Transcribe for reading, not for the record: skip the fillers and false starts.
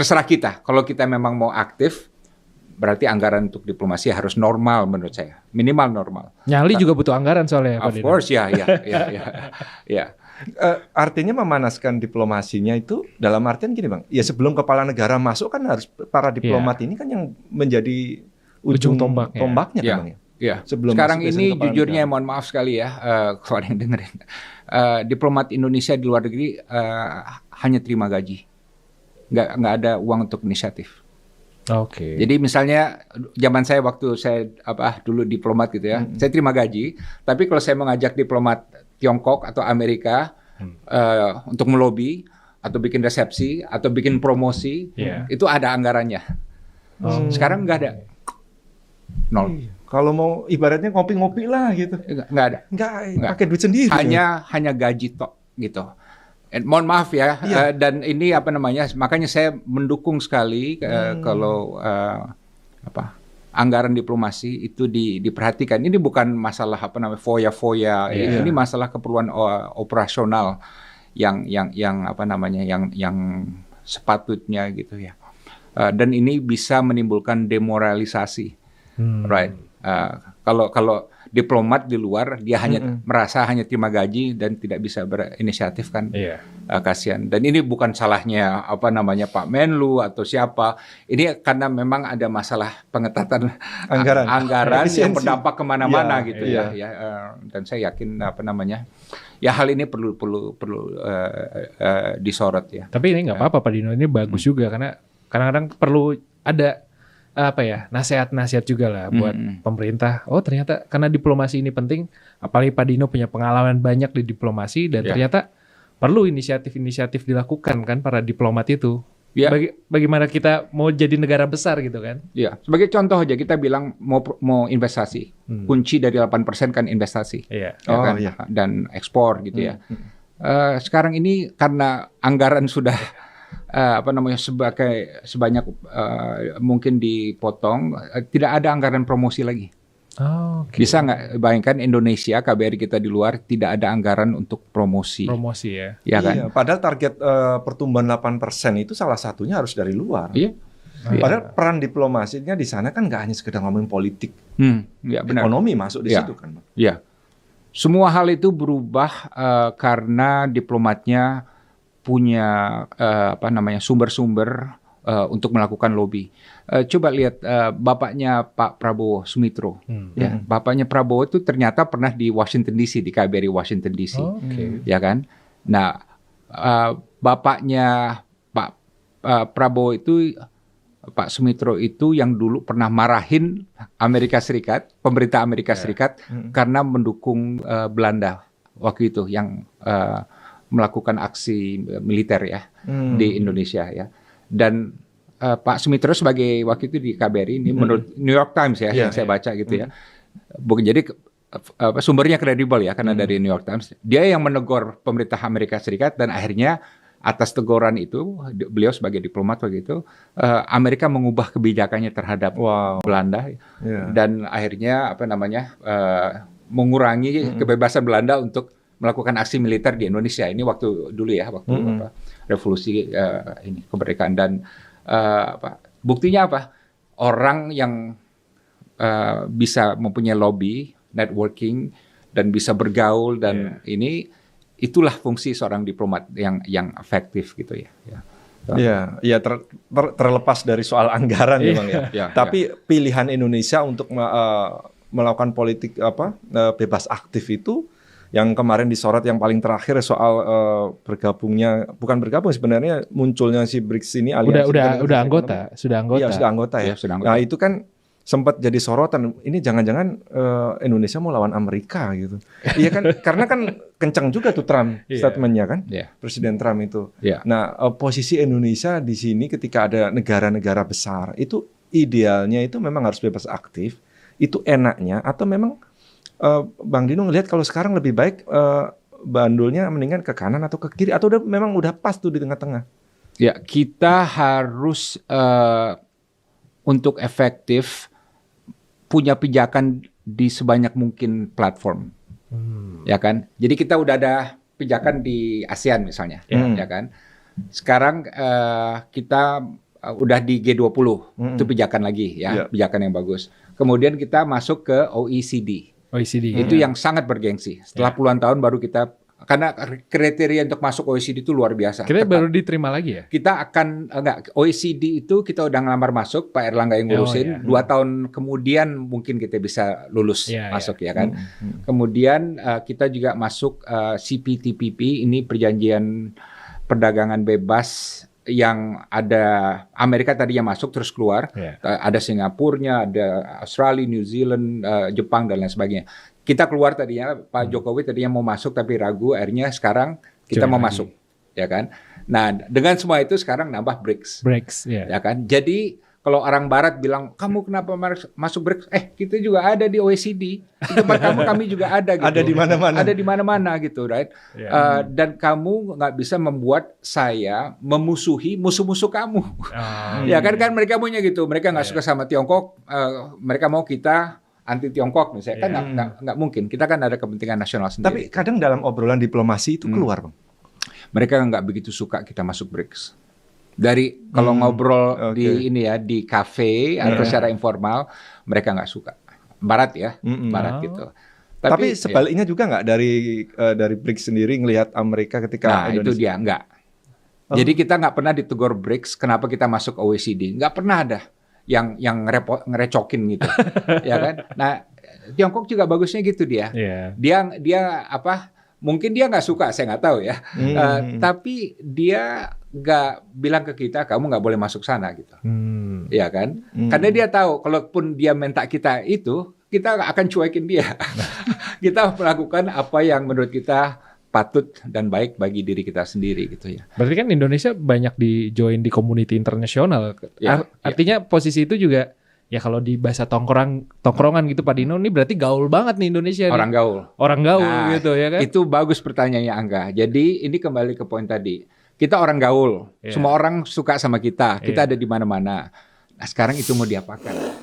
terserah kita. Kalau kita memang mau aktif, berarti anggaran untuk diplomasi harus normal menurut saya, minimal normal. Nyali juga butuh anggaran soalnya. Of course, ya. Artinya memanaskan diplomasinya itu dalam artian gini Bang, ya sebelum kepala negara masuk kan harus para diplomat ini kan yang menjadi ujung tombaknya kan Bang ya? Iya. Sebelum sekarang ini jujurnya negara. mohon maaf sekali ya, kalau yang dengerin, diplomat Indonesia di luar negeri hanya terima gaji, nggak ada uang untuk inisiatif. Oke. Jadi misalnya zaman saya waktu saya dulu diplomat gitu ya, saya terima gaji, tapi kalau saya mengajak diplomat Tiongkok atau Amerika untuk melobi atau bikin resepsi atau bikin promosi, itu ada anggarannya. Sekarang nggak ada, nol. Kalau mau ibaratnya ngopi-ngopi lah gitu, nggak ada, nggak pakai duit sendiri. Hanya gaji tok gitu. Mohon maaf ya, dan ini makanya saya mendukung sekali kalau anggaran diplomasi itu diperhatikan. Ini bukan masalah foya-foya, ini masalah keperluan operasional yang sepatutnya gitu ya. Dan ini bisa menimbulkan demoralisasi, right? Kalau diplomat di luar dia merasa hanya terima gaji dan tidak bisa berinisiatif kan, kasihan. Dan ini bukan salahnya Pak Menlu atau siapa. Ini karena memang ada masalah pengetatan anggaran yang berdampak kemana-mana gitu ya. Dan saya yakin hal ini perlu disorot ya. Tapi ini nggak apa-apa Pak Dino, ini bagus juga karena kadang-kadang perlu ada nasihat-nasihat juga lah buat pemerintah. Oh ternyata karena diplomasi ini penting, apalagi Pak Dino punya pengalaman banyak di diplomasi dan ternyata perlu inisiatif-inisiatif dilakukan kan para diplomat itu. Bagaimana kita mau jadi negara besar gitu kan? Ya, sebagai contoh aja kita bilang mau investasi, kunci dari 8% kan investasi, dan ekspor gitu ya. Sekarang ini karena anggaran sudah sebanyak mungkin dipotong, tidak ada anggaran promosi lagi. Bisa nggak bayangkan Indonesia, KBRI kita di luar tidak ada anggaran untuk promosi ya? Ya kan? Iya, padahal target pertumbuhan 8% itu salah satunya harus dari luar. Iya. Padahal peran diplomasinya di sana kan nggak hanya sekedar ngomongin politik, benar. Ekonomi masuk di situ kan. Iya. Semua hal itu berubah karena diplomatnya punya sumber-sumber untuk melakukan lobby. Coba lihat bapaknya Pak Prabowo Sumitro. Bapaknya Prabowo itu ternyata pernah di Washington DC, di KBRI Washington DC. Ya kan? Nah, bapaknya Pak Prabowo itu, Pak Sumitro itu yang dulu pernah marahin Amerika Serikat, pemerintah Amerika Serikat karena mendukung Belanda waktu itu yang melakukan aksi militer ya di Indonesia ya. Dan Pak Sumitro sebagai waktu itu di KBRI ini menurut New York Times ya yang saya baca gitu ya. Jadi sumbernya kredibel ya karena dari New York Times. Dia yang menegur pemerintah Amerika Serikat dan akhirnya atas teguran itu beliau sebagai diplomat begitu Amerika mengubah kebijakannya terhadap Belanda dan akhirnya mengurangi kebebasan Belanda untuk melakukan aksi militer di Indonesia. Ini waktu dulu ya, waktu revolusi kemerdekaan dan buktinya apa? Orang yang bisa mempunyai lobby, networking dan bisa bergaul dan itulah fungsi seorang diplomat yang efektif gitu ya. Terlepas dari soal anggaran memang ya. Tapi pilihan Indonesia untuk melakukan politik bebas aktif itu yang kemarin disorot yang paling terakhir soal bukan bergabung sebenarnya munculnya si BRICS ini sudah anggota. Iya, sudah anggota ya. Nah, itu kan sempat jadi sorotan. Ini jangan-jangan Indonesia mau lawan Amerika gitu. Iya kan? Karena kan kencang juga tuh Trump statementnya kan. Presiden Trump itu. Nah, posisi Indonesia di sini ketika ada negara-negara besar itu idealnya itu memang harus bebas aktif. Itu enaknya atau memang Bang Dino ngelihat kalau sekarang lebih baik bandulnya mendingan ke kanan atau ke kiri atau memang udah pas tuh di tengah-tengah? Ya, kita harus untuk efektif punya pijakan di sebanyak mungkin platform. Ya kan? Jadi kita udah ada pijakan di ASEAN misalnya, ya kan? Sekarang kita udah di G20, itu pijakan lagi ya, pijakan yang bagus. Kemudian kita masuk ke OECD. Itu yang sangat bergengsi. Setelah puluhan tahun baru kita, karena kriteria untuk masuk OECD itu luar biasa. Kita baru diterima lagi ya? Kita akan, OECD itu kita udah ngelamar masuk, Pak Erlangga yang ngurusin. 2 tahun kemudian mungkin kita bisa lulus masuk ya kan. Kemudian kita juga masuk CPTPP, ini perjanjian perdagangan bebas yang ada Amerika tadinya masuk terus keluar. Ada Singapurnya, ada Australia, New Zealand, Jepang dan lain sebagainya. Kita keluar tadinya, Pak Jokowi tadinya mau masuk tapi ragu, akhirnya sekarang kita mau masuk, ya kan? Nah, dengan semua itu sekarang nambah BRICS, ya kan? Jadi kalau orang Barat bilang, kamu kenapa masuk BRICS? Kita juga ada di OECD, di tempat kami juga ada. Gitu. Ada di mana-mana. Ada di mana-mana gitu, right? Dan kamu nggak bisa membuat saya memusuhi musuh-musuh kamu, ya kan mereka punya gitu, mereka nggak suka sama Tiongkok, mereka mau kita anti Tiongkok misalnya, kan nggak mungkin. Kita kan ada kepentingan nasional sendiri. Tapi kadang dalam obrolan diplomasi itu keluar, Bang. Mereka nggak begitu suka kita masuk BRICS. Dari kalau ngobrol di ini ya, di kafe atau secara informal, mereka nggak suka. Barat ya, Barat gitu. Tapi sebaliknya juga nggak dari BRICS sendiri ngelihat Amerika ketika Indonesia. Itu dia nggak. Jadi kita nggak pernah ditegur BRICS kenapa kita masuk OECD, nggak pernah ada yang ngerecokin gitu, ya kan? Nah, Tiongkok juga bagusnya gitu dia. Dia apa? Mungkin dia nggak suka, saya nggak tahu ya. Tapi dia nggak bilang ke kita, kamu nggak boleh masuk sana gitu, ya kan? Karena dia tahu, kalaupun dia minta kita itu, kita akan cuekin dia. Kita melakukan apa yang menurut kita patut dan baik bagi diri kita sendiri gitu ya. Berarti kan Indonesia banyak di-join di community internasional. Artinya posisi itu juga ya kalau di bahasa tongkrongan gitu Pak Dino, ini berarti gaul banget nih Indonesia. Orang gaul gitu ya kan. Itu bagus pertanyaannya Angga. Jadi ini kembali ke poin tadi. Kita orang gaul. Semua orang suka sama kita. Kita ada di mana-mana. Nah, sekarang itu mau diapakan?